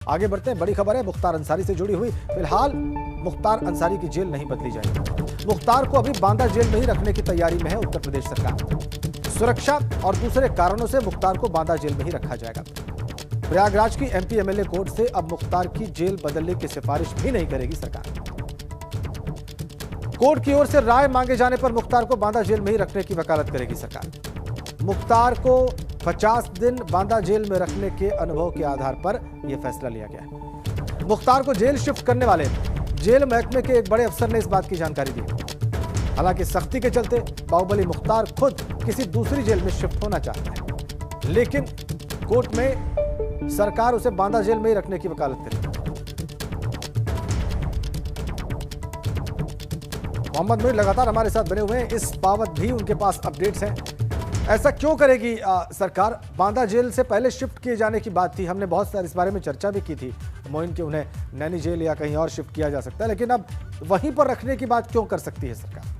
आगे बढ़ते हैं, बड़ी खबर है मुख्तार अंसारी से जुड़ी हुई। फिलहाल मुख्तार अंसारी की जेल नहीं बदली जाएगी। मुख्तार को अभी बांदा जेल में ही रखने की तैयारी में है उत्तर प्रदेश सरकार। सुरक्षा और दूसरे कारणों से मुख्तार को बांदा जेल में ही रखा जाएगा। प्रयागराज की एमपी एमएलए कोर्ट से अब मुख्तार की जेल बदलने की सिफारिश भी नहीं करेगी सरकार। कोर्ट की ओर से राय मांगे जाने पर मुख्तार को बांदा जेल में ही रखने की वकालत करेगी सरकार। मुख्तार को 50 दिन बांदा जेल में रखने के अनुभव के आधार पर यह फैसला लिया गया है। मुख्तार को जेल शिफ्ट करने वाले जेल महकमे के एक बड़े अफसर ने इस बात की जानकारी दी। हालांकि सख्ती के चलते बाहुबली मुख्तार खुद किसी दूसरी जेल में शिफ्ट होना चाहता है, लेकिन कोर्ट में सरकार उसे बांदा जेल में ही रखने की वकालत करेगी। मोहम्मद मीर लगातार हमारे साथ बने हुए हैं, इस बाबत भी उनके पास अपडेट्स हैं। ऐसा क्यों करेगी सरकार? बांदा जेल से पहले शिफ्ट किए जाने की बात थी, हमने बहुत सारे इस बारे में चर्चा भी की थी मोइन कि उन्हें नैनी जेल या कहीं और शिफ्ट किया जा सकता है, लेकिन अब वहीं पर रखने की बात क्यों कर सकती है सरकार?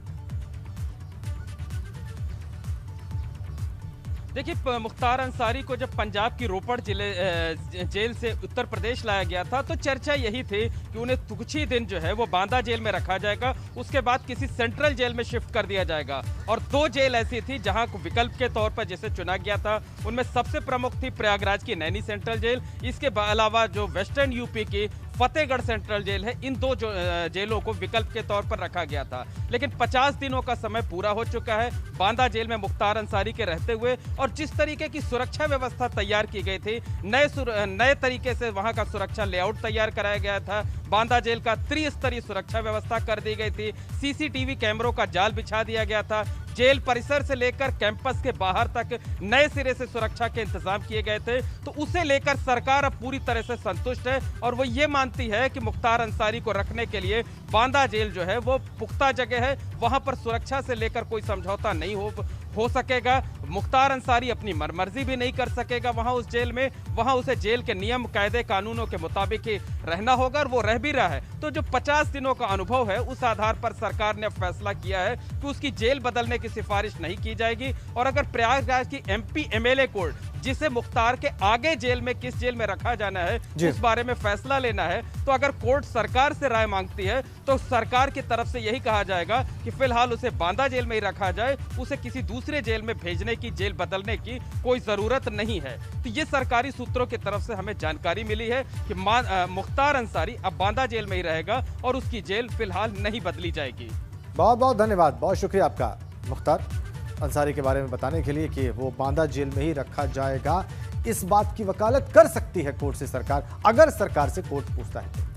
देखिए, मुख्तार अंसारी को जब पंजाब की रोपड़ जेल से उत्तर प्रदेश लाया गया था तो चर्चा यही थी कि उन्हें कुछ ही दिन जो है वो बांदा जेल में रखा जाएगा, उसके बाद किसी सेंट्रल जेल में शिफ्ट कर दिया जाएगा। और 2 जेल ऐसी थी जहां विकल्प के तौर पर जिसे चुना गया था, उनमें सबसे प्रमुख थी प्रयागराज की नैनी सेंट्रल जेल। इसके अलावा जो वेस्टर्न यूपी की फतेहगढ़ सेंट्रल जेल है, इन 2 जेलों को विकल्प के तौर पर रखा गया था। लेकिन 50 दिनों का समय पूरा हो चुका है बांदा जेल में मुख्तार अंसारी के रहते हुए, और जिस तरीके की सुरक्षा व्यवस्था तैयार की गई थी, नए तरीके से वहां का सुरक्षा लेआउट तैयार कराया गया था। बांदा जेल का त्रिस्तरीय सुरक्षा व्यवस्था कर दी गई थी, सीसीटीवी कैमरों का जाल बिछा दिया गया था, जेल परिसर से लेकर कैंपस के बाहर तक नए सिरे से सुरक्षा के इंतजाम किए गए थे। तो उसे लेकर सरकार अब पूरी तरह से संतुष्ट है और वो ये मानती है कि मुख्तार अंसारी को रखने के लिए बांदा जेल जो है वो पुख्ता जगह है, वहां पर सुरक्षा से लेकर कोई समझौता नहीं हो सकेगा। मुख्तार अंसारी अपनी मर्जी भी नहीं कर सकेगा वहां उस जेल में, वहां उसे जेल के नियम कायदे कानूनों के मुताबिक ही रहना होगा, और वो रह भी रहा है। तो जो 50 दिनों का अनुभव है उस आधार पर सरकार ने फैसला किया है कि उसकी जेल बदलने की सिफारिश नहीं की जाएगी। और अगर प्रयागराज की एमपी एमएलए कोर्ट जिसे मुख्तार के आगे जेल में किस जेल में रखा जाना है उस बारे में फैसला लेना है, तो अगर कोर्ट सरकार से राय मांगती है तो सरकार की तरफ से यही कहा जाएगा कि फिलहाल उसे बांदा जेल में ही रखा जाए, उसे किसी दूसरे जेल में भेजने की, जेल बदलने की कोई जरूरत नहीं है। तो ये सरकारी सूत्रों की तरफ से हमें जानकारी मिली है कि मुख्तार अंसारी अब बांदा जेल में ही रहेगा और उसकी जेल फिलहाल नहीं बदली जाएगी। बहुत बहुत धन्यवाद, बहुत शुक्रिया आपका मुख्तार अंसारी के बारे में बताने के लिए कि वो बांदा जेल में ही रखा जाएगा। इस बात की वकालत कर सकती है कोर्ट से सरकार, अगर सरकार से कोर्ट पूछता है।